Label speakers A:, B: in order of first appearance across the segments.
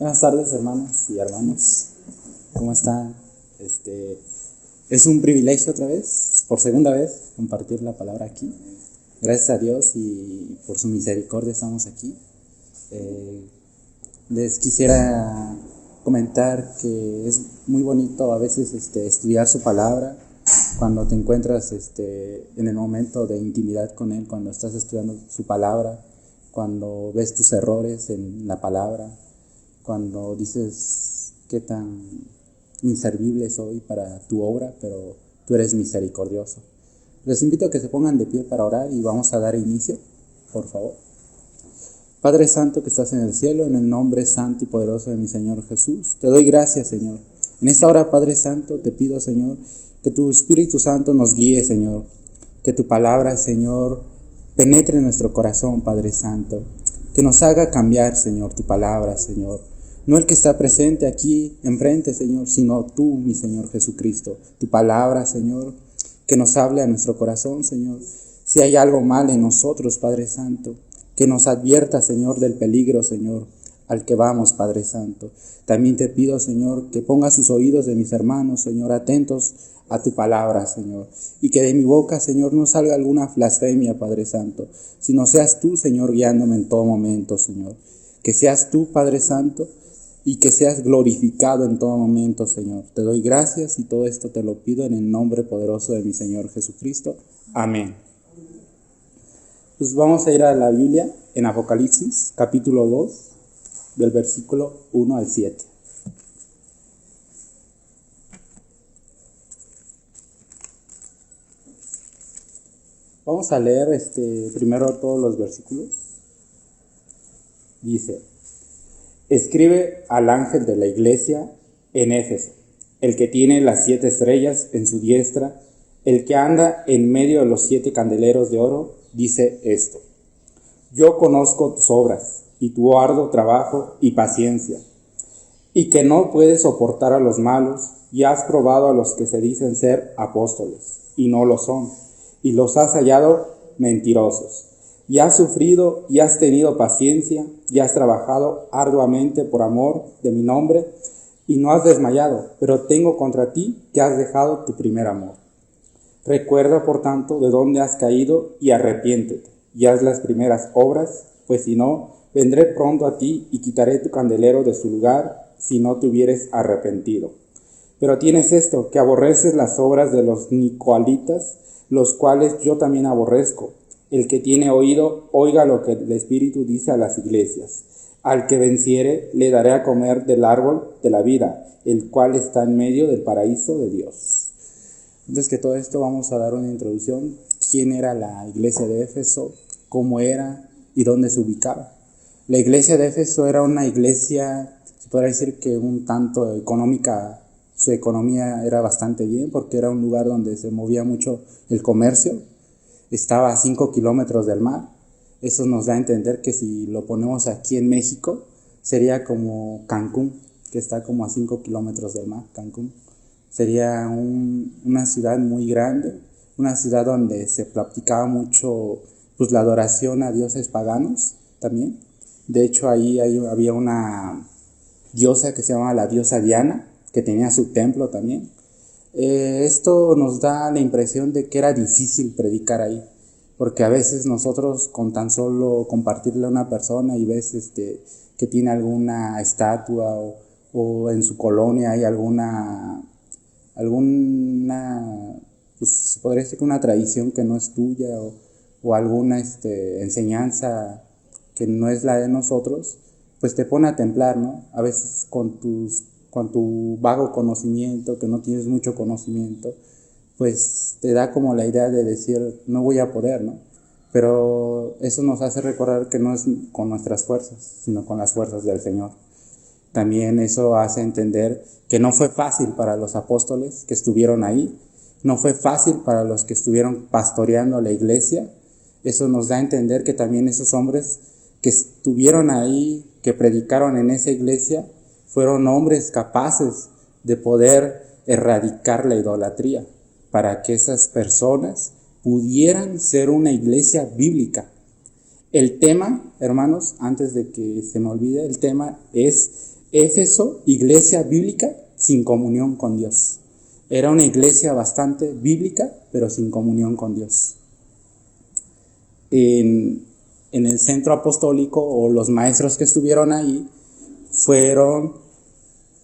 A: Buenas tardes, hermanas y hermanos. ¿Cómo están? Es un privilegio otra vez, por segunda vez, compartir la palabra aquí. Gracias a Dios y por su misericordia estamos aquí. Les quisiera comentar que es muy bonito a veces estudiar su palabra cuando te encuentras en el momento de intimidad con Él, cuando estás estudiando su palabra, cuando ves tus errores en la palabra, cuando dices qué tan inservible soy para tu obra, pero tú eres misericordioso. Les invito a que se pongan de pie para orar y vamos a dar inicio, por favor. Padre Santo que estás en el cielo, en el nombre santo y poderoso de mi Señor Jesús, te doy gracias, Señor. En esta hora, Padre Santo, te pido, Señor, que tu Espíritu Santo nos guíe, Señor. Que tu palabra, Señor, penetre en nuestro corazón, Padre Santo. Que nos haga cambiar, Señor, tu palabra, Señor. No el que está presente aquí enfrente, Señor, sino tú, mi Señor Jesucristo. Tu palabra, Señor, que nos hable a nuestro corazón, Señor. Si hay algo mal en nosotros, Padre Santo, que nos advierta, Señor, del peligro, Señor, al que vamos, Padre Santo. También te pido, Señor, que pongas sus oídos de mis hermanos, Señor, atentos a tu palabra, Señor, y que de mi boca, Señor, no salga alguna blasfemia, Padre Santo, sino seas tú, Señor, guiándome en todo momento, Señor. Que seas tú, Padre Santo, y que seas glorificado en todo momento, Señor. Te doy gracias y todo esto te lo pido en el nombre poderoso de mi Señor Jesucristo. Amén. Pues vamos a ir a la Biblia en Apocalipsis, capítulo 2, del versículo 1 al 7. Vamos a leer primero todos los versículos. Dice: escribe al ángel de la iglesia en Éfeso, el que tiene las 7 estrellas en su diestra, el que anda en medio de los 7 candeleros de oro, dice esto: yo conozco tus obras, y tu arduo trabajo y paciencia, y que no puedes soportar a los malos, y has probado a los que se dicen ser apóstoles, y no lo son, y los has hallado mentirosos. Y has sufrido y has tenido paciencia y has trabajado arduamente por amor de mi nombre y no has desmayado, pero tengo contra ti que has dejado tu primer amor. Recuerda, por tanto, de dónde has caído y arrepiéntete y haz las primeras obras, pues si no, vendré pronto a ti y quitaré tu candelero de su lugar si no te hubieres arrepentido. Pero tienes esto, que aborreces las obras de los nicolaítas, los cuales yo también aborrezco. El que tiene oído, oiga lo que el Espíritu dice a las iglesias. Al que venciere, le daré a comer del árbol de la vida, el cual está en medio del paraíso de Dios. Antes que todo esto, vamos a dar una introducción. ¿Quién era la iglesia de Éfeso? ¿Cómo era? ¿Y dónde se ubicaba? La iglesia de Éfeso era una iglesia, se podría decir que un tanto económica. Su economía era bastante bien, porque era un lugar donde se movía mucho el comercio. Estaba a 5 kilómetros del mar. Eso nos da a entender que si lo ponemos aquí en México, sería como Cancún, que está como a 5 kilómetros del mar. Cancún sería una ciudad muy grande, una ciudad donde se practicaba mucho pues la adoración a dioses paganos también. De hecho, ahí había una diosa que se llamaba la diosa Diana, que tenía su templo también. Esto nos da la impresión de que era difícil predicar ahí, porque a veces nosotros con tan solo compartirle a una persona y ves que tiene alguna estatua o en su colonia hay alguna pues podría decir que una tradición que no es tuya o alguna enseñanza que no es la de nosotros, pues te pone a temblar, ¿no? A veces con tu vago conocimiento, que no tienes mucho conocimiento, pues te da como la idea de decir, no voy a poder, ¿no? Pero eso nos hace recordar que no es con nuestras fuerzas, sino con las fuerzas del Señor. También eso hace entender que no fue fácil para los apóstoles que estuvieron ahí, no fue fácil para los que estuvieron pastoreando la iglesia. Eso nos da a entender que también esos hombres que estuvieron ahí, que predicaron en esa iglesia, fueron hombres capaces de poder erradicar la idolatría para que esas personas pudieran ser una iglesia bíblica. El tema, hermanos, antes de que se me olvide, el tema es Éfeso, iglesia bíblica sin comunión con Dios. Era una iglesia bastante bíblica, pero sin comunión con Dios. En el centro apostólico, o los maestros que estuvieron ahí, fueron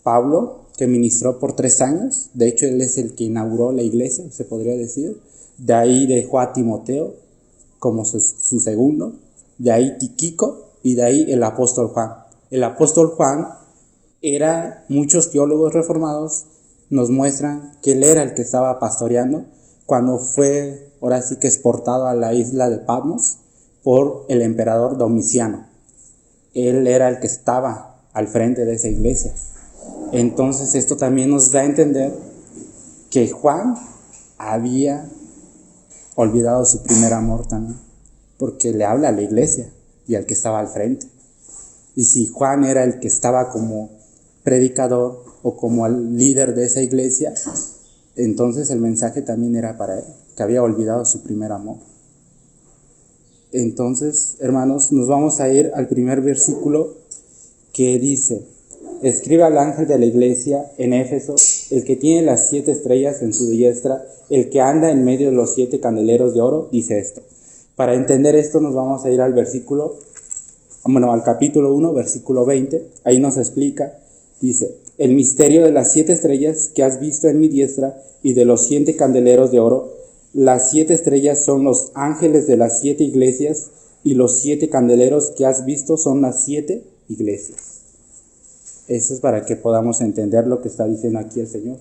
A: Pablo, que ministró por 3 años. De hecho, él es el que inauguró la iglesia, se podría decir. De ahí dejó a Timoteo como su segundo. De ahí Tíquico, y de ahí el apóstol Juan. El apóstol Juan muchos teólogos reformados nos muestran que él era el que estaba pastoreando cuando fue, ahora sí que exportado a la isla de Patmos por el emperador Domiciano. Él era el que estaba al frente de esa iglesia. Entonces esto también nos da a entender que Juan había olvidado su primer amor también, porque le habla a la iglesia y al que estaba al frente. Y si Juan era el que estaba como predicador o como el líder de esa iglesia, entonces el mensaje también era para él, que había olvidado su primer amor. Entonces, hermanos, nos vamos a ir al primer versículo que dice: escribe al ángel de la iglesia en Éfeso, el que tiene las 7 estrellas en su diestra, el que anda en medio de los 7 candeleros de oro, dice esto. Para entender esto nos vamos a ir al capítulo 1, versículo 20. Ahí nos explica, dice: el misterio de las 7 estrellas que has visto en mi diestra y de los 7 candeleros de oro. Las 7 estrellas son los ángeles de las 7 iglesias, y los 7 candeleros que has visto son las 7 iglesias. Eso es para que podamos entender lo que está diciendo aquí el Señor.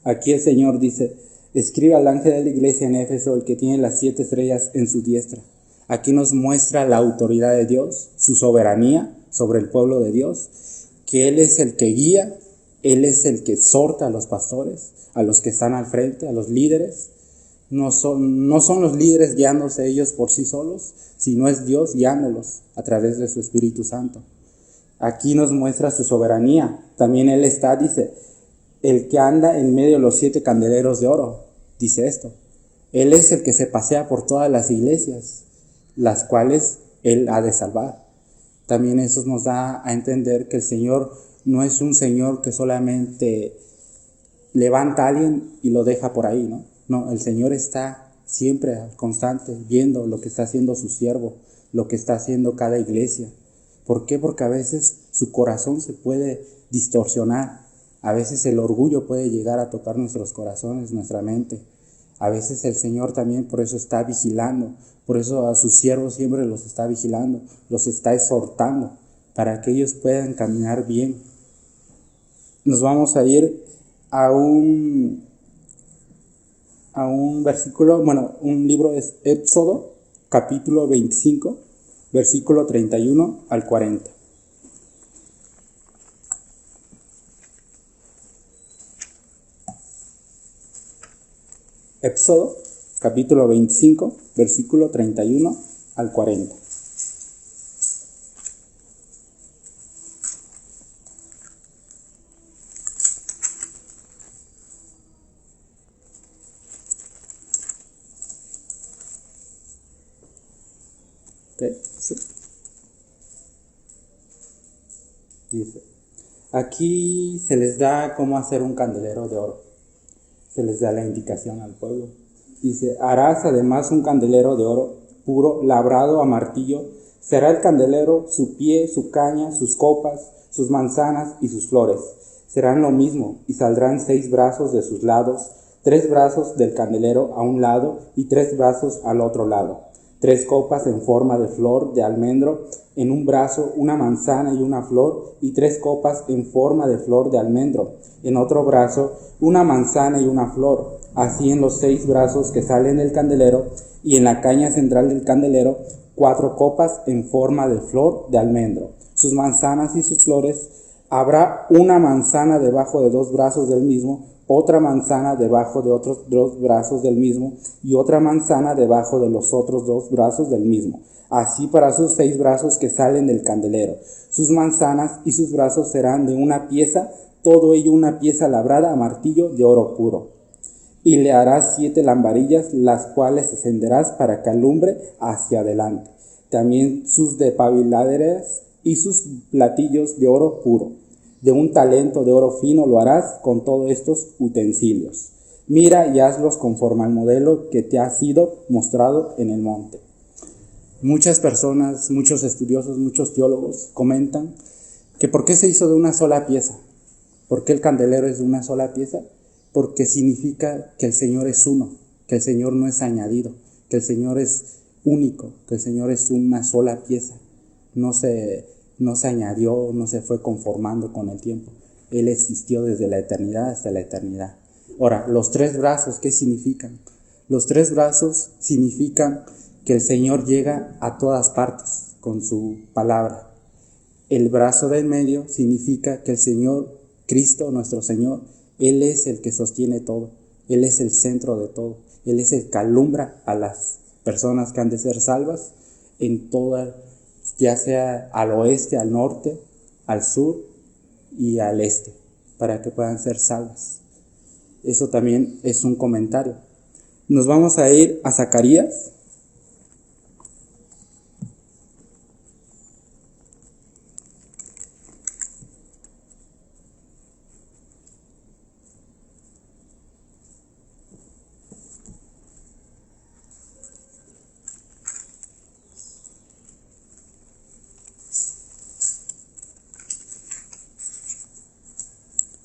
A: Aquí el Señor dice: escribe al ángel de la iglesia en Éfeso, el que tiene las 7 estrellas en su diestra. Aquí nos muestra la autoridad de Dios, su soberanía sobre el pueblo de Dios, que Él es el que guía, Él es el que exhorta a los pastores, a los que están al frente, a los líderes. No son los líderes guiándose ellos por sí solos, sino es Dios guiándolos a través de su Espíritu Santo. Aquí nos muestra su soberanía. También Él dice, el que anda en medio de los 7 candeleros de oro, dice esto. Él es el que se pasea por todas las iglesias, las cuales Él ha de salvar. También eso nos da a entender que el Señor no es un Señor que solamente levanta a alguien y lo deja por ahí, ¿no? No, el Señor está siempre constante, viendo lo que está haciendo su siervo, lo que está haciendo cada iglesia. ¿Por qué? Porque a veces su corazón se puede distorsionar. A veces el orgullo puede llegar a tocar nuestros corazones, nuestra mente. A veces el Señor también por eso está vigilando. Por eso a sus siervos siempre los está vigilando, los está exhortando, para que ellos puedan caminar bien. Nos vamos a ir a un versículo, un libro es Éxodo, capítulo 25, versículo 31 al 40. Éxodo, capítulo 25, versículo 31 al 40. Sí. Dice, aquí se les da cómo hacer un candelero de oro. Se les da la indicación al pueblo. Dice, harás además un candelero de oro puro, labrado a martillo. Será el candelero, su pie, su caña, sus copas, sus manzanas y sus flores. Serán lo mismo, y saldrán 6 brazos de sus lados, 3 brazos del candelero a un lado y 3 brazos al otro lado. 3 copas en forma de flor de almendro, en un brazo una manzana y una flor, y 3 copas en forma de flor de almendro, en otro brazo una manzana y una flor, así en los 6 brazos que salen del candelero, y en la caña central del candelero 4 copas en forma de flor de almendro. Sus manzanas y sus flores, habrá una manzana debajo de 2 brazos del mismo, otra manzana debajo de otros 2 brazos del mismo, y otra manzana debajo de los otros 2 brazos del mismo. Así para sus 6 brazos que salen del candelero. Sus manzanas y sus brazos serán de una pieza, todo ello una pieza labrada a martillo de oro puro. Y le harás 7 lambarillas, las cuales encenderás para que alumbre hacia adelante. También sus despabiladeras y sus platillos de oro puro. De un talento de oro fino lo harás con todos estos utensilios. Mira y hazlos conforme al modelo que te ha sido mostrado en el monte. Muchas personas, muchos estudiosos, muchos teólogos comentan que ¿por qué se hizo de una sola pieza? ¿Por qué el candelero es de una sola pieza? Porque significa que el Señor es uno, que el Señor no es añadido, que el Señor es único, que el Señor es una sola pieza. No se añadió, no se fue conformando con el tiempo. Él existió desde la eternidad hasta la eternidad. Ahora, los 3 brazos, ¿qué significan? Los 3 brazos significan que el Señor llega a todas partes con su palabra. El brazo del medio significa que el Señor, Cristo, nuestro Señor, Él es el que sostiene todo. Él es el centro de todo. Él es el que alumbra a las personas que han de ser salvas en toda, ya sea al oeste, al norte, al sur y al este, para que puedan ser salvas. Eso también es un comentario. Nos vamos a ir a Zacarías.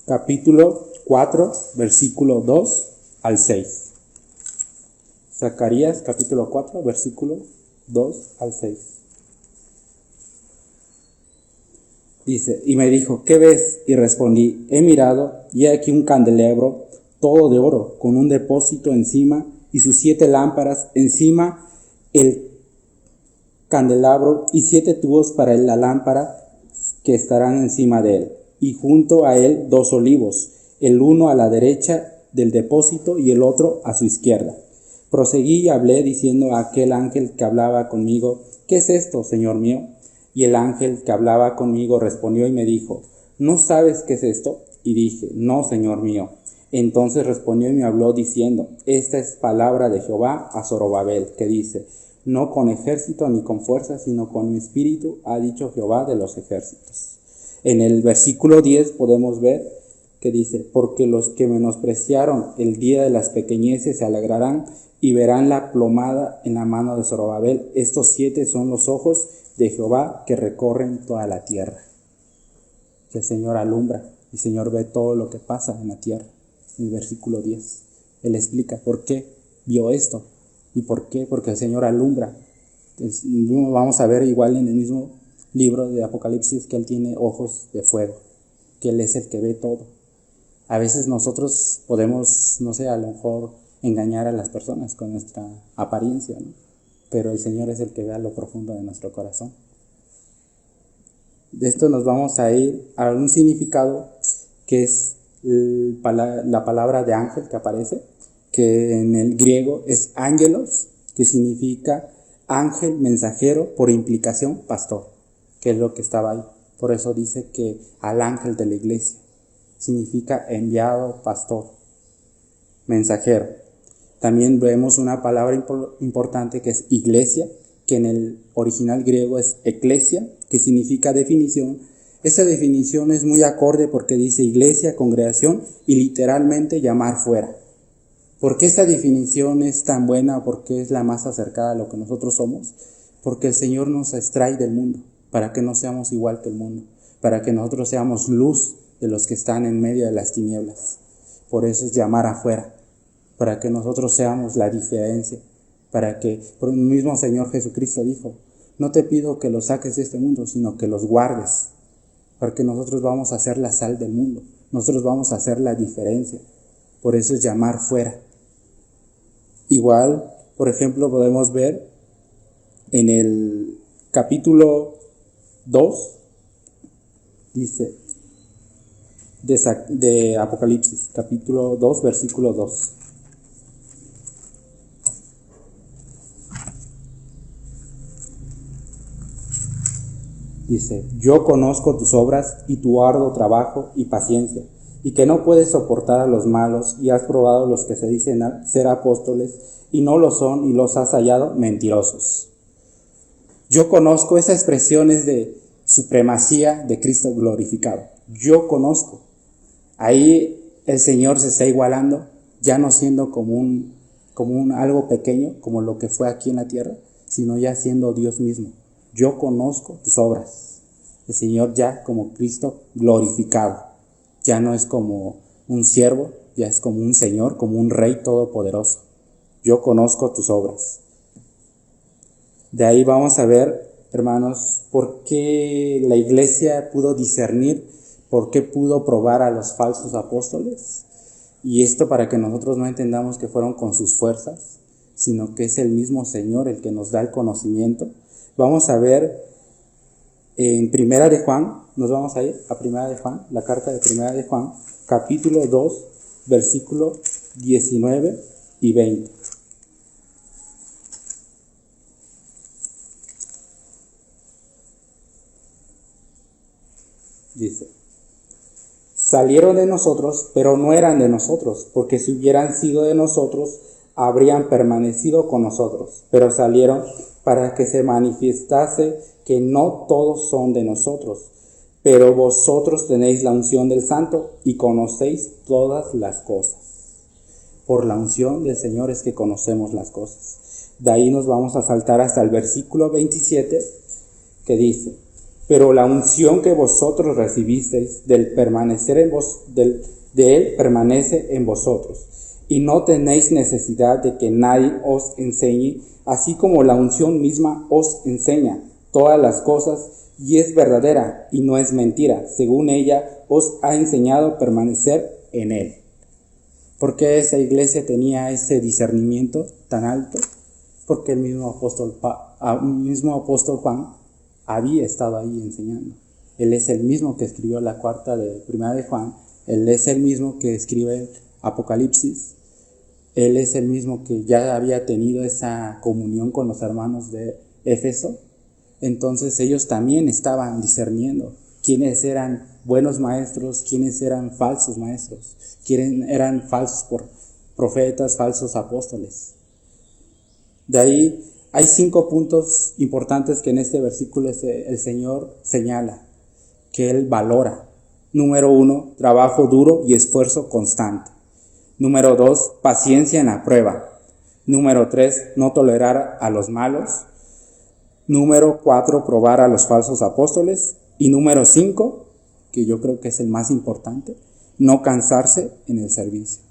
A: Capítulo 4, versículo 2 al 6. Zacarías, capítulo 4, versículo 2 al 6. Dice, y me dijo, ¿qué ves? Y respondí, he mirado, y he aquí un candelabro, todo de oro, con un depósito encima, y sus 7 lámparas encima el candelabro, y 7 tubos para la lámpara que estarán encima de él. Y junto a él 2 olivos, el uno a la derecha del depósito y el otro a su izquierda. Proseguí y hablé diciendo a aquel ángel que hablaba conmigo, ¿qué es esto, Señor mío? Y el ángel que hablaba conmigo respondió y me dijo, ¿no sabes qué es esto? Y dije, no, Señor mío. Entonces respondió y me habló diciendo, esta es palabra de Jehová a Zorobabel, que dice, no con ejército ni con fuerza, sino con mi espíritu, ha dicho Jehová de los ejércitos. En el versículo 10 podemos ver que dice, porque los que menospreciaron el día de las pequeñeces se alegrarán y verán la plomada en la mano de Zorobabel. Estos 7 son los ojos de Jehová que recorren toda la tierra. El Señor alumbra, el Señor ve todo lo que pasa en la tierra. En el versículo 10, Él explica por qué vio esto y por qué, porque el Señor alumbra. Vamos a ver igual en el mismo libro de Apocalipsis que Él tiene ojos de fuego, que Él es el que ve todo. A veces nosotros podemos, no sé, a lo mejor engañar a las personas con nuestra apariencia, ¿no? Pero el Señor es el que ve a lo profundo de nuestro corazón. De esto nos vamos a ir a un significado que es la palabra de ángel que aparece, que en el griego es ángelos, que significa ángel, mensajero, por implicación, pastor, que es lo que estaba ahí. Por eso dice que al ángel de la iglesia significa enviado, pastor, mensajero. También vemos una palabra importante que es iglesia, que en el original griego es eclesia, que significa definición. Esa definición es muy acorde porque dice iglesia, congregación y literalmente llamar fuera. ¿Por qué esta definición es tan buena? Porque es la más acercada a lo que nosotros somos. Porque el Señor nos extrae del mundo para que no seamos igual que el mundo, para que nosotros seamos luz de los que están en medio de las tinieblas. Por eso es llamar afuera, para que nosotros seamos la diferencia, para que, por el mismo Señor Jesucristo dijo, no te pido que los saques de este mundo, sino que los guardes, porque nosotros vamos a ser la sal del mundo, nosotros vamos a hacer la diferencia. Por eso es llamar fuera. Igual, por ejemplo, podemos ver en el capítulo 2, dice, de Apocalipsis, capítulo 2, versículo 2. Dice, yo conozco tus obras y tu arduo trabajo y paciencia, y que no puedes soportar a los malos, y has probado los que se dicen ser apóstoles, y no lo son, y los has hallado mentirosos. Yo conozco, esa expresión es de supremacía de Cristo glorificado. Yo conozco. Ahí el Señor se está igualando, ya no siendo como un algo pequeño, como lo que fue aquí en la tierra, sino ya siendo Dios mismo. Yo conozco tus obras. El Señor ya como Cristo glorificado. Ya no es como un siervo, ya es como un Señor, como un Rey todopoderoso. Yo conozco tus obras. De ahí vamos a ver, hermanos, por qué la iglesia pudo discernir, por qué pudo probar a los falsos apóstoles. Y esto para que nosotros no entendamos que fueron con sus fuerzas, sino que es el mismo Señor el que nos da el conocimiento. Vamos a ver en Primera de Juan, nos vamos a ir a Primera de Juan, la carta de Primera de Juan, capítulo 2, versículo 19 y 20. Dice: salieron de nosotros, pero no eran de nosotros, porque si hubieran sido de nosotros, habrían permanecido con nosotros. Pero salieron para que se manifestase que no todos son de nosotros. Pero vosotros tenéis la unción del Santo y conocéis todas las cosas. Por la unción del Señor es que conocemos las cosas. De ahí nos vamos a saltar hasta el versículo 27, que dice: pero la unción que vosotros recibisteis del permanecer en vos, de él permanece en vosotros, y no tenéis necesidad de que nadie os enseñe, así como la unción misma os enseña todas las cosas, y es verdadera y no es mentira, según ella os ha enseñado a permanecer en él. ¿Por qué esa iglesia tenía ese discernimiento tan alto? Porque el mismo apóstol Juan había estado ahí enseñando. Él es el mismo que escribió la carta de Primera de Juan. Él es el mismo que escribe Apocalipsis. Él es el mismo que ya había tenido esa comunión con los hermanos de Éfeso. Entonces ellos también estaban discerniendo quiénes eran buenos maestros, quiénes eran falsos maestros, quiénes eran falsos profetas, falsos apóstoles. De ahí hay 5 puntos importantes que en este versículo el Señor señala, que Él valora. Número 1, trabajo duro y esfuerzo constante. Número 2, paciencia en la prueba. Número 3, no tolerar a los malos. Número 4, probar a los falsos apóstoles. Y número 5, que yo creo que es el más importante, no cansarse en el servicio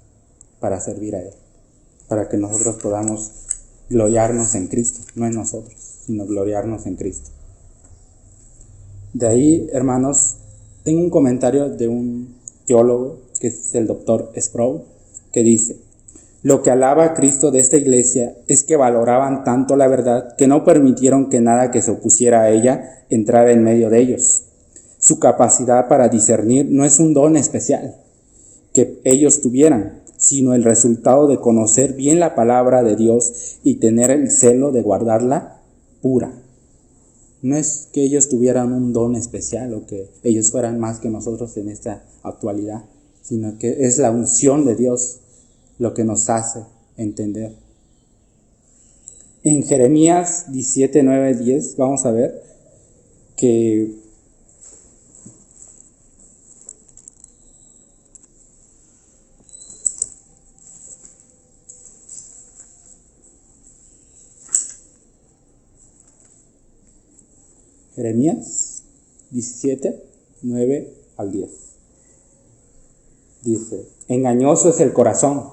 A: para servir a Él, para que nosotros podamos gloriarnos en Cristo, no en nosotros, sino gloriarnos en Cristo. De ahí, hermanos, tengo un comentario de un teólogo, que es el doctor Sproul, que dice: lo que alaba a Cristo de esta iglesia es que valoraban tanto la verdad que no permitieron que nada que se opusiera a ella entrara en medio de ellos. Su capacidad para discernir no es un don especial que ellos tuvieran, sino el resultado de conocer bien la palabra de Dios y tener el celo de guardarla pura. No es que ellos tuvieran un don especial o que ellos fueran más que nosotros en esta actualidad, sino que es la unción de Dios lo que nos hace entender. En Jeremías 17, 9, 10 vamos a ver que Jeremías 17, 9 al 10. Dice: engañoso es el corazón,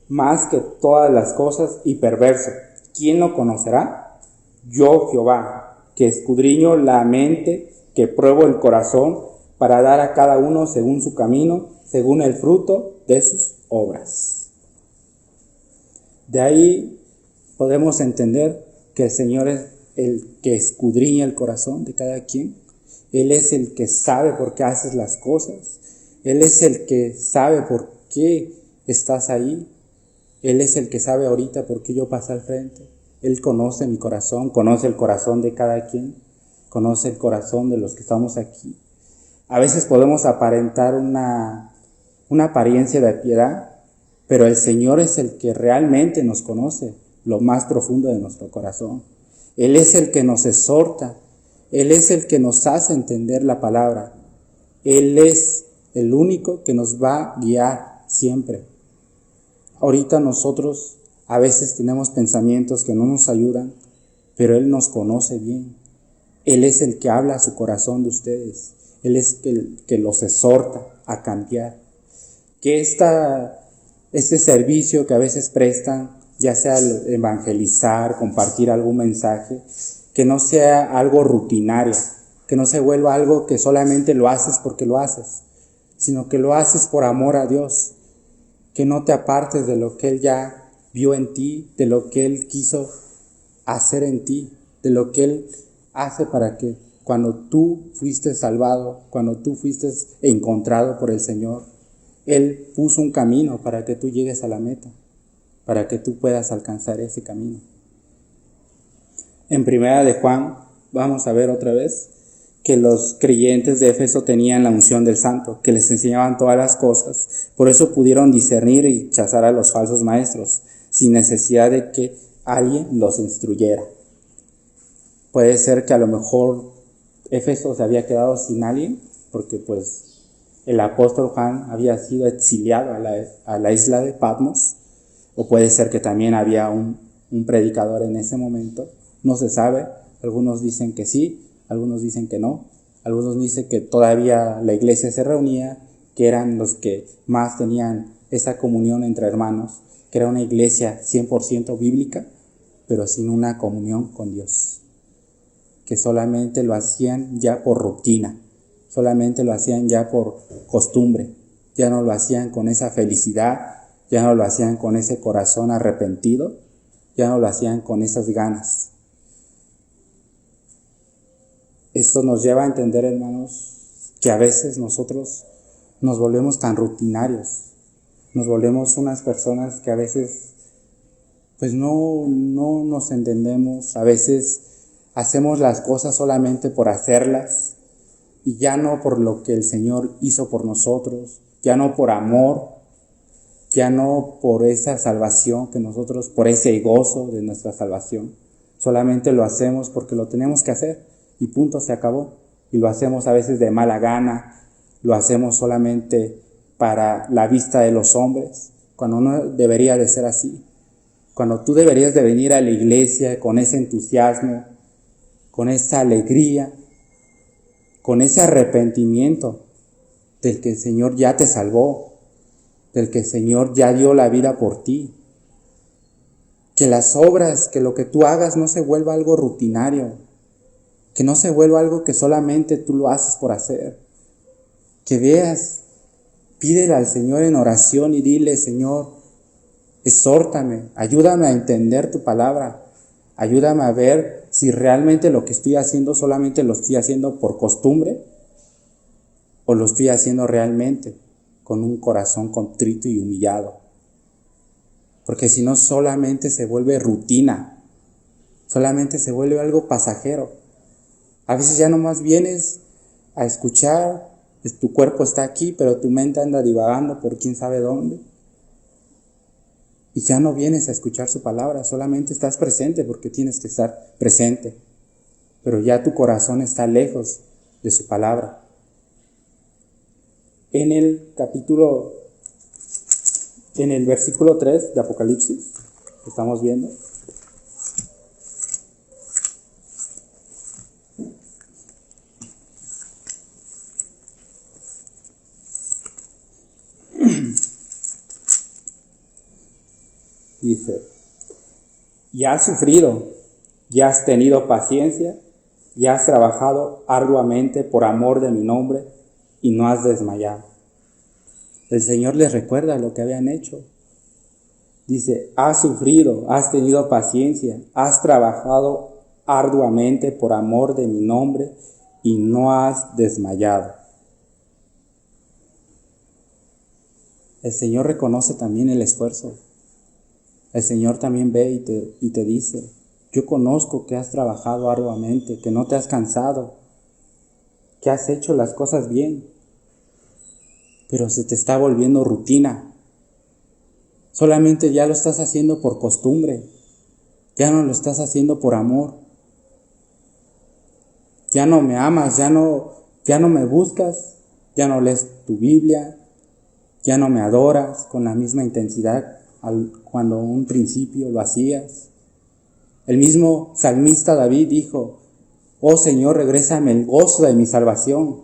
A: más que todas las cosas, y perverso. ¿Quién lo conocerá? Yo, Jehová, que escudriño la mente, que pruebo el corazón, para dar a cada uno según su camino, según el fruto de sus obras. De ahí podemos entender que el Señor es el que escudriña el corazón de cada quien. Él es el que sabe por qué haces las cosas. Él es el que sabe por qué estás ahí. Él es el que sabe ahorita por qué yo pasé al frente. Él conoce mi corazón, conoce el corazón de cada quien, conoce el corazón de los que estamos aquí. A veces podemos aparentar una apariencia de piedad, pero el Señor es el que realmente nos conoce lo más profundo de nuestro corazón. Él es el que nos exhorta, Él es el que nos hace entender la palabra. Él es el único que nos va a guiar siempre. Ahorita nosotros a veces tenemos pensamientos que no nos ayudan, pero Él nos conoce bien. Él es el que habla a su corazón de ustedes. Él es el que los exhorta a cambiar. Que este servicio que a veces prestan, ya sea evangelizar, compartir algún mensaje, que no sea algo rutinario, que no se vuelva algo que solamente lo haces porque lo haces, sino que lo haces por amor a Dios, que no te apartes de lo que Él ya vio en ti, de lo que Él quiso hacer en ti, de lo que Él hace para que cuando tú fuiste salvado, cuando tú fuiste encontrado por el Señor, Él puso un camino para que tú llegues a la meta, para que tú puedas alcanzar ese camino. En Primera de Juan, vamos a ver otra vez que los creyentes de Éfeso tenían la unción del Santo, que les enseñaban todas las cosas. Por eso pudieron discernir y rechazar a los falsos maestros, sin necesidad de que alguien los instruyera. Puede ser que a lo mejor Éfeso se había quedado sin alguien, porque pues el apóstol Juan había sido exiliado a la isla de Patmos, o puede ser que también había un predicador en ese momento. No se sabe, algunos dicen que sí, algunos dicen que no, algunos dicen que todavía la iglesia se reunía, que eran los que más tenían esa comunión entre hermanos, que era una iglesia 100% bíblica, pero sin una comunión con Dios, que solamente lo hacían ya por rutina, solamente lo hacían ya por costumbre, ya no lo hacían con esa felicidad, ya no lo hacían con ese corazón arrepentido, ya no lo hacían con esas ganas. Esto nos lleva a entender, hermanos, que a veces nosotros nos volvemos tan rutinarios, nos volvemos unas personas que a veces pues no nos entendemos, a veces hacemos las cosas solamente por hacerlas y ya no por lo que el Señor hizo por nosotros, ya no por amor, ya no por esa salvación que nosotros, por ese gozo de nuestra salvación, solamente lo hacemos porque lo tenemos que hacer. Y punto, se acabó. Y lo hacemos a veces de mala gana, lo hacemos solamente para la vista de los hombres, cuando no debería de ser así. Cuando tú deberías de venir a la iglesia con ese entusiasmo, con esa alegría, con ese arrepentimiento del que el Señor ya te salvó, del que el Señor ya dio la vida por ti. Que las obras, que lo que tú hagas no se vuelva algo rutinario, que no se vuelva algo que solamente tú lo haces por hacer. Que veas, pídele al Señor en oración y dile: Señor, exhórtame, ayúdame a entender tu palabra, ayúdame a ver si realmente lo que estoy haciendo solamente lo estoy haciendo por costumbre o lo estoy haciendo realmente con un corazón contrito y humillado. Porque si no, solamente se vuelve rutina, solamente se vuelve algo pasajero. A veces ya nomás vienes a escuchar, tu cuerpo está aquí, pero tu mente anda divagando por quién sabe dónde. Y ya no vienes a escuchar su palabra, solamente estás presente porque tienes que estar presente. Pero ya tu corazón está lejos de su palabra. En el versículo 3 de Apocalipsis, que estamos viendo, dice: y has sufrido, y has tenido paciencia, y has trabajado arduamente por amor de mi nombre, y no has desmayado. El Señor les recuerda lo que habían hecho. Dice: has sufrido, has tenido paciencia, has trabajado arduamente por amor de mi nombre, y no has desmayado. El Señor reconoce también el esfuerzo. El Señor también ve y te dice: yo conozco que has trabajado arduamente, que no te has cansado, que has hecho las cosas bien, pero se te está volviendo rutina. Solamente ya lo estás haciendo por costumbre, ya no lo estás haciendo por amor. ya no me amas, ya no me buscas, ya no lees tu Biblia, ya no me adoras con la misma intensidad cuando en un principio lo hacías. El mismo salmista David dijo: oh Señor, regrésame el gozo de mi salvación.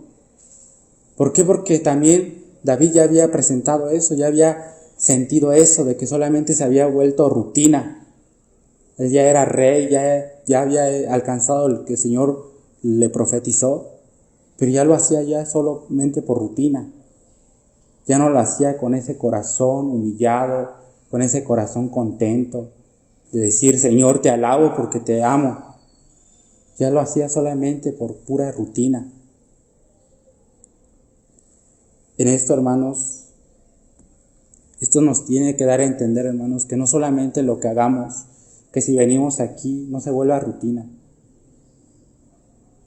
A: ¿Por qué? Porque también David ya había presentado eso, ya había sentido eso, de que solamente se había vuelto rutina. Él ya era rey, ya había alcanzado lo que el Señor le profetizó, pero ya lo hacía ya solamente por rutina. Ya no lo hacía con ese corazón humillado, con ese corazón contento, de decir: Señor, te alabo porque te amo. Ya lo hacía solamente por pura rutina. En esto, hermanos, esto nos tiene que dar a entender, hermanos, que no solamente lo que hagamos, que si venimos aquí no se vuelva rutina.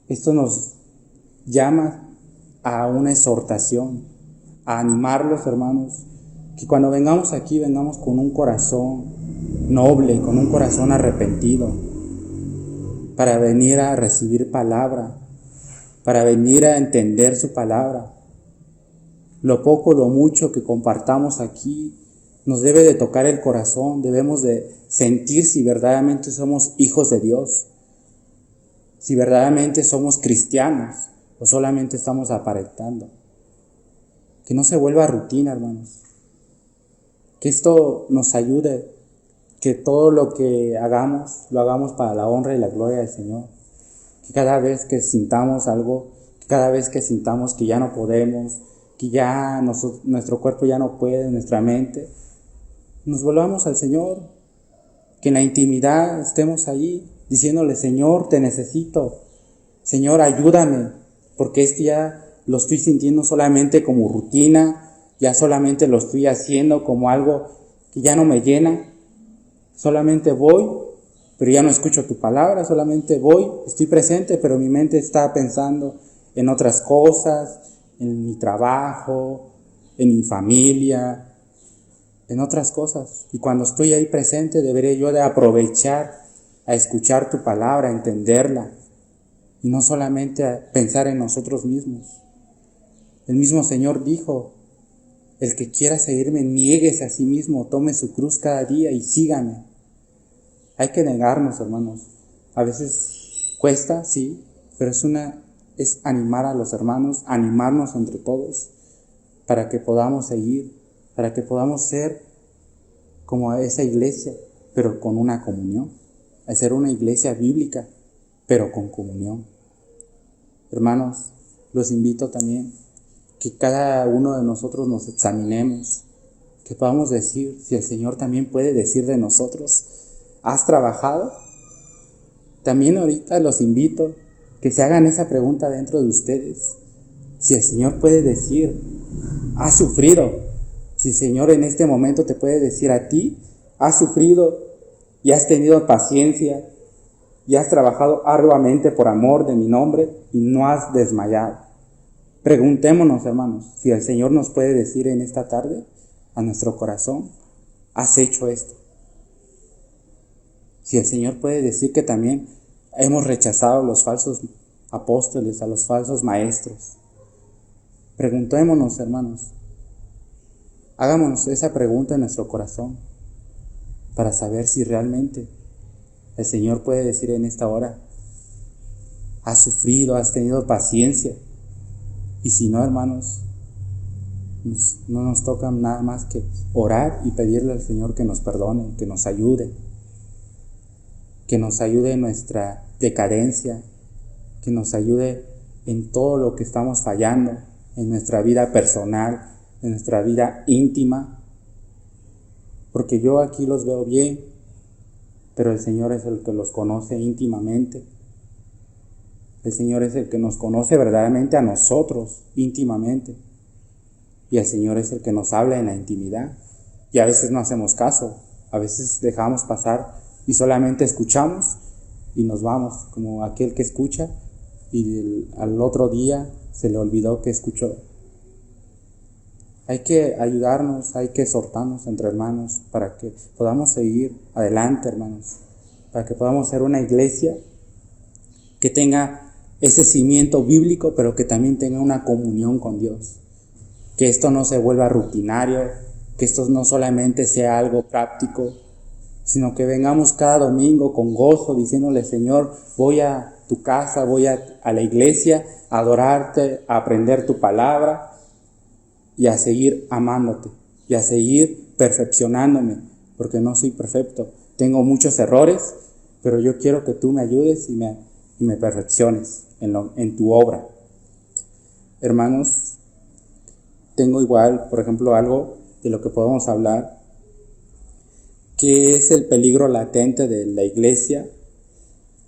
A: Esto nos llama a una exhortación, a animarlos, hermanos, que cuando vengamos aquí, vengamos con un corazón noble, con un corazón arrepentido, para venir a recibir palabra, para venir a entender su palabra. Lo poco, lo mucho que compartamos aquí nos debe de tocar el corazón, debemos de sentir si verdaderamente somos hijos de Dios, si verdaderamente somos cristianos o solamente estamos aparentando. Que no se vuelva rutina, hermanos. Que esto nos ayude, que todo lo que hagamos, lo hagamos para la honra y la gloria del Señor. Que cada vez que sintamos algo, que cada vez que sintamos que ya no podemos, que ya nuestro cuerpo ya no puede, nuestra mente, nos volvamos al Señor. Que en la intimidad estemos ahí, diciéndole: Señor, te necesito. Señor, ayúdame, porque esto ya lo estoy sintiendo solamente como rutina, ya solamente lo estoy haciendo como algo que ya no me llena. Solamente voy, pero ya no escucho tu palabra, solamente voy, estoy presente, pero mi mente está pensando en otras cosas, en mi trabajo, en mi familia, en otras cosas. Y cuando estoy ahí presente, deberé yo de aprovechar a escuchar tu palabra, a entenderla, y no solamente a pensar en nosotros mismos. El mismo Señor dijo: el que quiera seguirme, niéguese a sí mismo, tome su cruz cada día y sígame. Hay que negarnos, hermanos. A veces cuesta, sí, pero es animar a los hermanos, animarnos entre todos, para que podamos seguir, para que podamos ser como esa iglesia, pero con una comunión, a ser una iglesia bíblica, pero con comunión. Hermanos, los invito también que cada uno de nosotros nos examinemos, que podamos decir si el Señor también puede decir de nosotros: ¿has trabajado? También ahorita los invito que se hagan esa pregunta dentro de ustedes. Si el Señor puede decir: ¿has sufrido? Si el Señor en este momento te puede decir a ti: ¿has sufrido y has tenido paciencia y has trabajado arduamente por amor de mi nombre y no has desmayado? Preguntémonos, hermanos, si el Señor nos puede decir en esta tarde a nuestro corazón: ¿has hecho esto? Si el Señor puede decir que también hemos rechazado a los falsos apóstoles, a los falsos maestros. Preguntémonos, hermanos, hagámonos esa pregunta en nuestro corazón para saber si realmente el Señor puede decir en esta hora: ¿has sufrido, has tenido paciencia? Y si no, hermanos, no nos toca nada más que orar y pedirle al Señor que nos perdone, que nos ayude en nuestra decadencia, que nos ayude en todo lo que estamos fallando, en nuestra vida personal, en nuestra vida íntima, porque yo aquí los veo bien, pero el Señor es el que los conoce íntimamente. El Señor es el que nos conoce verdaderamente a nosotros íntimamente, y el Señor es el que nos habla en la intimidad, y a veces no hacemos caso, a veces dejamos pasar y solamente escuchamos y nos vamos, como aquel que escucha y al otro día se le olvidó que escuchó. Hay que ayudarnos, hay que exhortarnos entre hermanos para que podamos seguir adelante, hermanos, para que podamos ser una iglesia que tenga ese cimiento bíblico, pero que también tenga una comunión con Dios. Que esto no se vuelva rutinario, que esto no solamente sea algo práctico, sino que vengamos cada domingo con gozo diciéndole: Señor, voy a tu casa, voy a la iglesia a adorarte, a aprender tu palabra y a seguir amándote y a seguir perfeccionándome, porque no soy perfecto, tengo muchos errores, pero yo quiero que tú me ayudes y me perfecciones en tu obra. Hermanos, tengo igual, por ejemplo, algo de lo que podemos hablar, que es el peligro latente de la iglesia,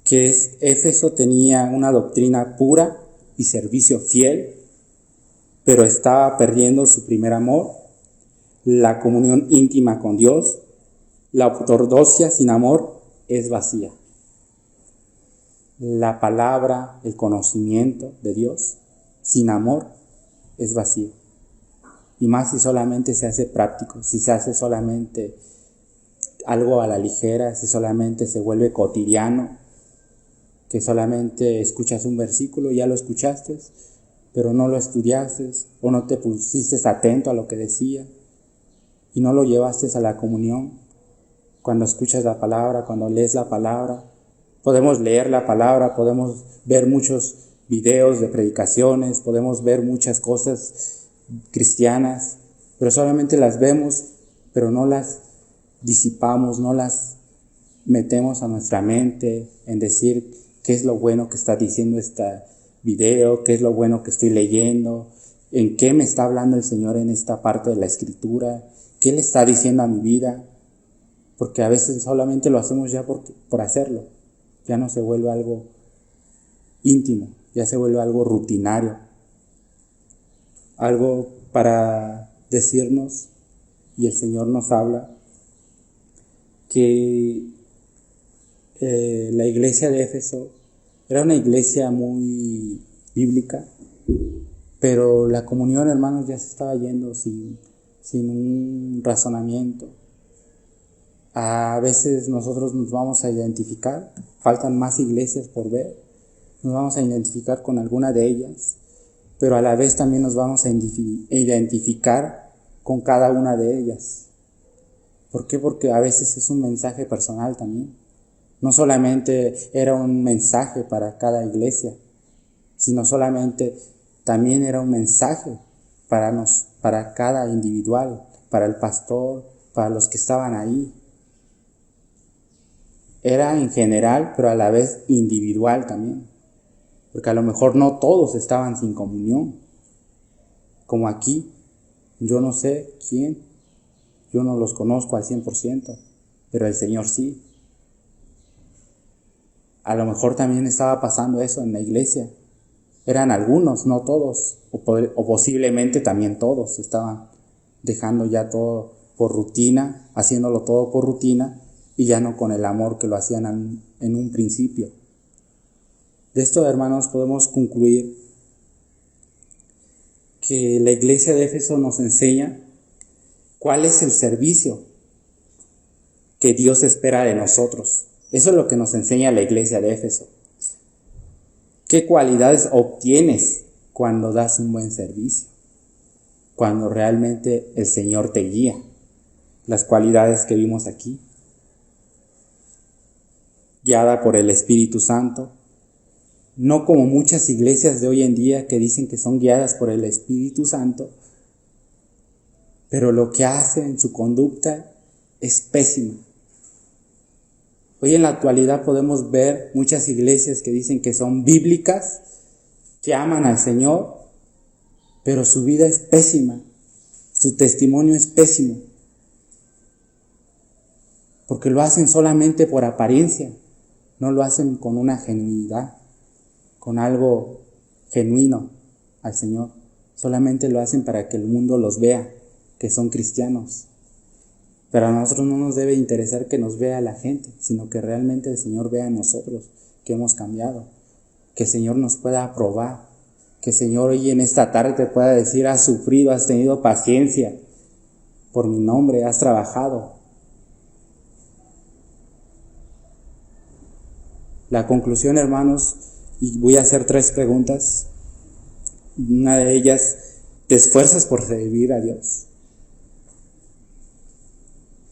A: que es: Éfeso tenía una doctrina pura y servicio fiel, pero estaba perdiendo su primer amor, la comunión íntima con Dios. La ortodoxia sin amor es vacía. La palabra, el conocimiento de Dios sin amor es vacío. Y más si solamente se hace práctico, si se hace solamente algo a la ligera, si solamente se vuelve cotidiano, que solamente escuchas un versículo y ya lo escuchaste, pero no lo estudiaste o no te pusiste atento a lo que decía y no lo llevaste a la comunión. Cuando escuchas la palabra, cuando lees la palabra, podemos leer la palabra, podemos ver muchos videos de predicaciones, podemos ver muchas cosas cristianas, pero solamente las vemos, pero no las disipamos, no las metemos a nuestra mente en decir qué es lo bueno que está diciendo este video, qué es lo bueno que estoy leyendo, en qué me está hablando el Señor en esta parte de la Escritura, qué le está diciendo a mi vida, porque a veces solamente lo hacemos ya por hacerlo, ya no se vuelve algo íntimo, ya se vuelve algo rutinario, algo para decirnos, y el Señor nos habla, que la iglesia de Éfeso era una iglesia muy bíblica, pero la comunión, hermanos, ya se estaba yendo sin un razonamiento. A veces nosotros nos vamos a identificar, faltan más iglesias por ver, nos vamos a identificar con alguna de ellas, pero a la vez también nos vamos a identificar con cada una de ellas. ¿Por qué? Porque a veces es un mensaje personal también. No solamente era un mensaje para cada iglesia, sino solamente también era un mensaje para cada individual, para el pastor, para los que estaban ahí. Era en general, pero a la vez individual también, porque a lo mejor no todos estaban sin comunión, como aquí. Yo no sé quién, yo no los conozco al 100%, pero el Señor sí. A lo mejor también estaba pasando eso en la iglesia. Eran algunos, no todos, o posiblemente también todos estaban dejando ya todo por rutina, haciéndolo todo por rutina y ya no con el amor que lo hacían en un principio. De esto, hermanos, podemos concluir que la iglesia de Éfeso nos enseña cuál es el servicio que Dios espera de nosotros. Eso es lo que nos enseña la iglesia de Éfeso. ¿Qué cualidades obtienes cuando das un buen servicio? Cuando realmente el Señor te guía. Las cualidades que vimos aquí. Guiada por el Espíritu Santo. No como muchas iglesias de hoy en día que dicen que son guiadas por el Espíritu Santo, pero lo que hacen, su conducta, es pésima. Hoy en la actualidad podemos ver muchas iglesias que dicen que son bíblicas, que aman al Señor, pero su vida es pésima, su testimonio es pésimo, porque lo hacen solamente por apariencia, no lo hacen con una genuinidad, con algo genuino al Señor, solamente lo hacen para que el mundo los vea, que son cristianos. Pero a nosotros no nos debe interesar que nos vea la gente, sino que realmente el Señor vea en nosotros que hemos cambiado, que el Señor nos pueda aprobar, que el Señor hoy en esta tarde te pueda decir: has sufrido, has tenido paciencia, por mi nombre has trabajado. La conclusión, hermanos, Y voy a hacer 3 preguntas. Una de ellas, ¿te esfuerzas por servir a Dios?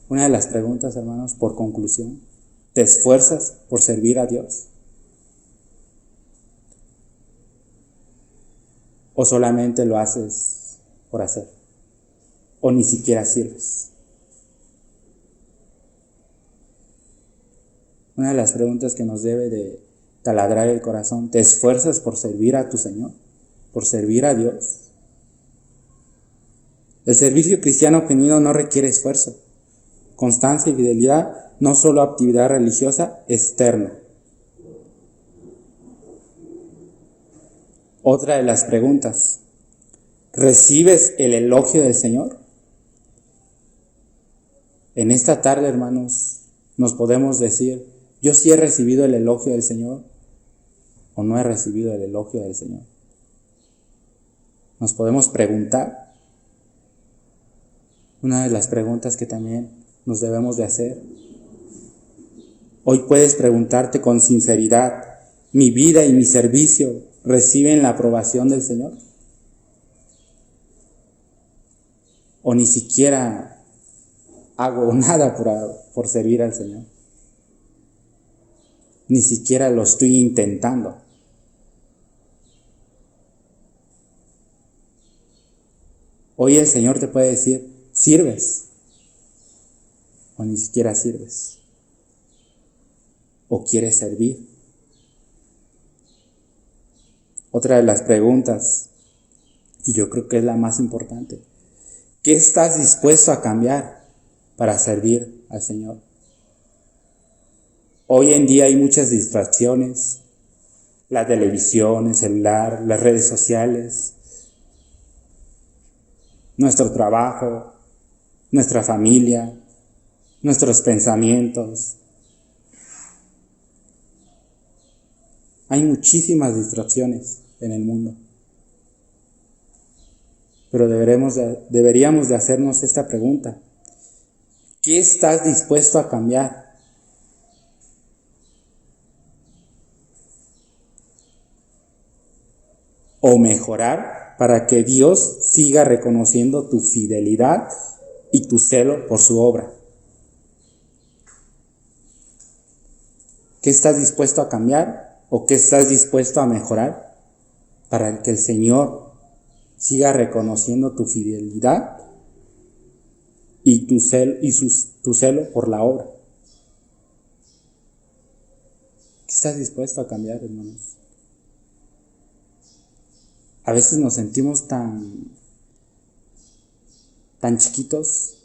A: Una de las preguntas, hermanos, por conclusión, ¿te esfuerzas por servir a Dios? ¿O solamente lo haces por hacer? ¿O ni siquiera sirves? Una de las preguntas que nos debe de taladrar el corazón, ¿te esfuerzas por servir a tu Señor? ¿Por servir a Dios? El servicio cristiano genuino no requiere esfuerzo, constancia y fidelidad, no solo actividad religiosa externa. Otra de las preguntas, ¿recibes el elogio del Señor? En esta tarde, hermanos, nos podemos decir, ¿yo sí he recibido el elogio del Señor o no he recibido el elogio del Señor? Nos podemos preguntar. Una de las preguntas que también nos debemos de hacer. Hoy puedes preguntarte con sinceridad, ¿mi vida y mi servicio reciben la aprobación del Señor? ¿O ni siquiera hago nada por servir al Señor? Ni siquiera lo estoy intentando. Hoy el Señor te puede decir, ¿sirves? ¿O ni siquiera sirves? ¿O quieres servir? Otra de las preguntas, y yo creo que es la más importante, ¿qué estás dispuesto a cambiar para servir al Señor? Hoy en día hay muchas distracciones, la televisión, el celular, las redes sociales, nuestro trabajo, nuestra familia, nuestros pensamientos. Hay muchísimas distracciones en el mundo. Pero deberíamos de hacernos esta pregunta. ¿Qué estás dispuesto a cambiar? O mejorar para que Dios siga reconociendo tu fidelidad y tu celo por su obra. ¿Qué estás dispuesto a cambiar o qué estás dispuesto a mejorar para que el Señor siga reconociendo tu fidelidad y tu celo por la obra? ¿Qué estás dispuesto a cambiar, hermanos? A veces nos sentimos tan chiquitos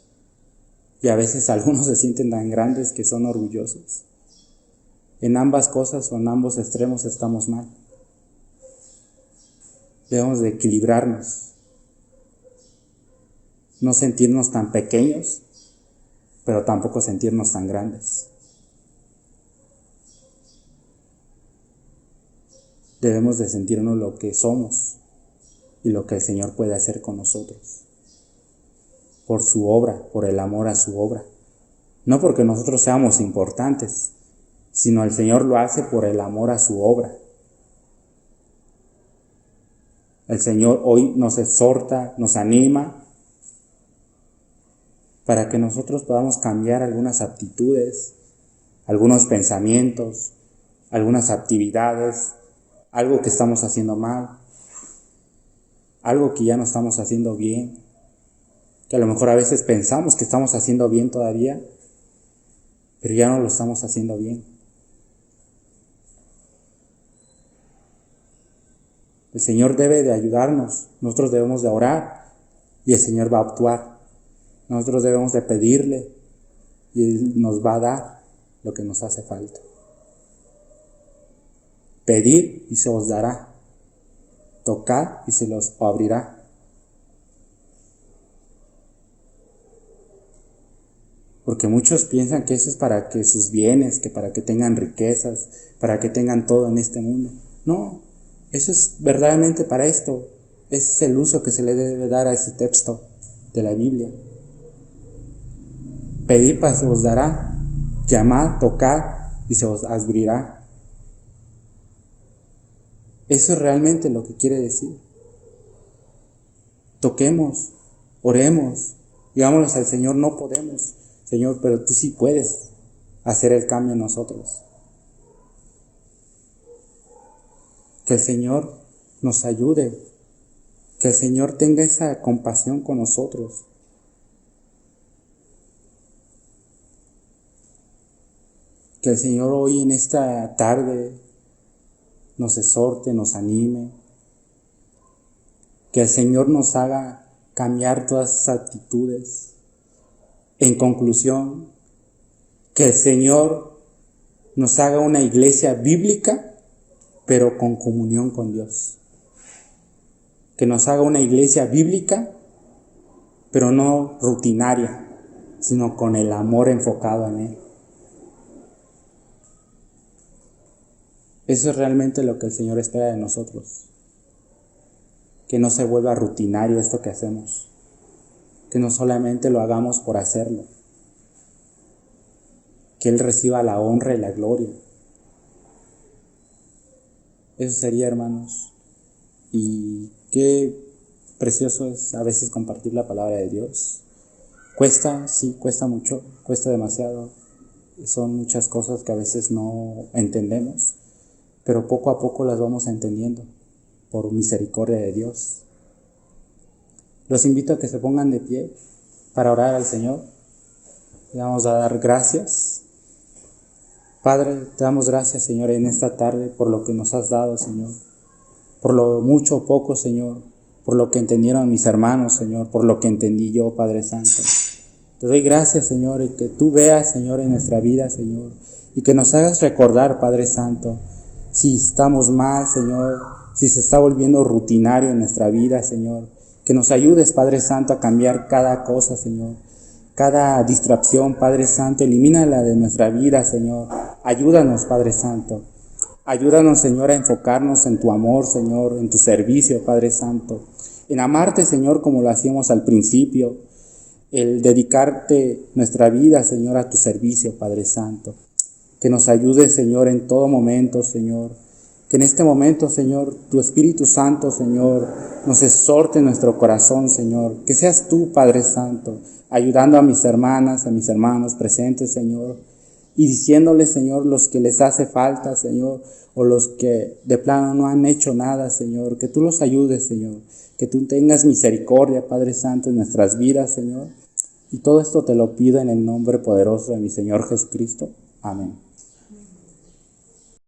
A: y a veces algunos se sienten tan grandes que son orgullosos. En ambas cosas o en ambos extremos estamos mal. Debemos de equilibrarnos. No sentirnos tan pequeños, pero tampoco sentirnos tan grandes. Debemos de sentirnos lo que somos y lo que el Señor puede hacer con nosotros. Por su obra, por el amor a su obra. No porque nosotros seamos importantes, sino el Señor lo hace por el amor a su obra. El Señor hoy nos exhorta, nos anima, para que nosotros podamos cambiar algunas actitudes, algunos pensamientos, algunas actividades, algo que estamos haciendo mal, algo que ya no estamos haciendo bien, que a lo mejor a veces pensamos que estamos haciendo bien todavía, pero ya no lo estamos haciendo bien. El Señor debe de ayudarnos, nosotros debemos de orar y el Señor va a actuar. Nosotros debemos de pedirle y Él nos va a dar lo que nos hace falta. Pedir y se os dará. Tocar y se los abrirá. Porque muchos piensan que eso es para que sus bienes, que para que tengan riquezas, para que tengan todo en este mundo. No, eso es verdaderamente para esto. Ese es el uso que se le debe dar a ese texto de la Biblia. Pedid y se os dará. Llamad, tocad y se os abrirá. Eso es realmente lo que quiere decir. Toquemos, oremos, digámosles al Señor, no podemos, Señor, pero tú sí puedes hacer el cambio en nosotros. Que el Señor nos ayude, que el Señor tenga esa compasión con nosotros. Que el Señor hoy en esta tarde nos exhorte, nos anime. Que el Señor nos haga cambiar todas esas actitudes. En conclusión, que el Señor nos haga una iglesia bíblica, pero con comunión con Dios. Que nos haga una iglesia bíblica, pero no rutinaria, sino con el amor enfocado en Él. Eso es realmente lo que el Señor espera de nosotros. Que no se vuelva rutinario esto que hacemos. Que no solamente lo hagamos por hacerlo. Que Él reciba la honra y la gloria. Eso sería, hermanos. Y qué precioso es a veces compartir la palabra de Dios. Cuesta, sí, cuesta mucho, cuesta demasiado. Son muchas cosas que a veces no entendemos, pero poco a poco las vamos entendiendo por misericordia de Dios. Los invito a que se pongan de pie para orar al Señor. Le vamos a dar gracias. Padre, te damos gracias, Señor, en esta tarde por lo que nos has dado, Señor. Por lo mucho o poco, Señor. Por lo que entendieron mis hermanos, Señor. Por lo que entendí yo, Padre Santo. Te doy gracias, Señor, y que tú veas, Señor, en nuestra vida, Señor. Y que nos hagas recordar, Padre Santo, si estamos mal, Señor. Si se está volviendo rutinario en nuestra vida, Señor. Que nos ayudes, Padre Santo, a cambiar cada cosa, Señor. Cada distracción, Padre Santo, elimínala de nuestra vida, Señor. Ayúdanos, Padre Santo. Ayúdanos, Señor, a enfocarnos en tu amor, Señor, en tu servicio, Padre Santo. En amarte, Señor, como lo hacíamos al principio. El dedicarte nuestra vida, Señor, a tu servicio, Padre Santo. Que nos ayudes, Señor, en todo momento, Señor. Que en este momento, Señor, tu Espíritu Santo, Señor, nos exhorte en nuestro corazón, Señor. Que seas tú, Padre Santo, ayudando a mis hermanas, a mis hermanos presentes, Señor, y diciéndoles, Señor, los que les hace falta, Señor, o los que de plano no han hecho nada, Señor, que tú los ayudes, Señor, que tú tengas misericordia, Padre Santo, en nuestras vidas, Señor, y todo esto te lo pido en el nombre poderoso de mi Señor Jesucristo. Amén.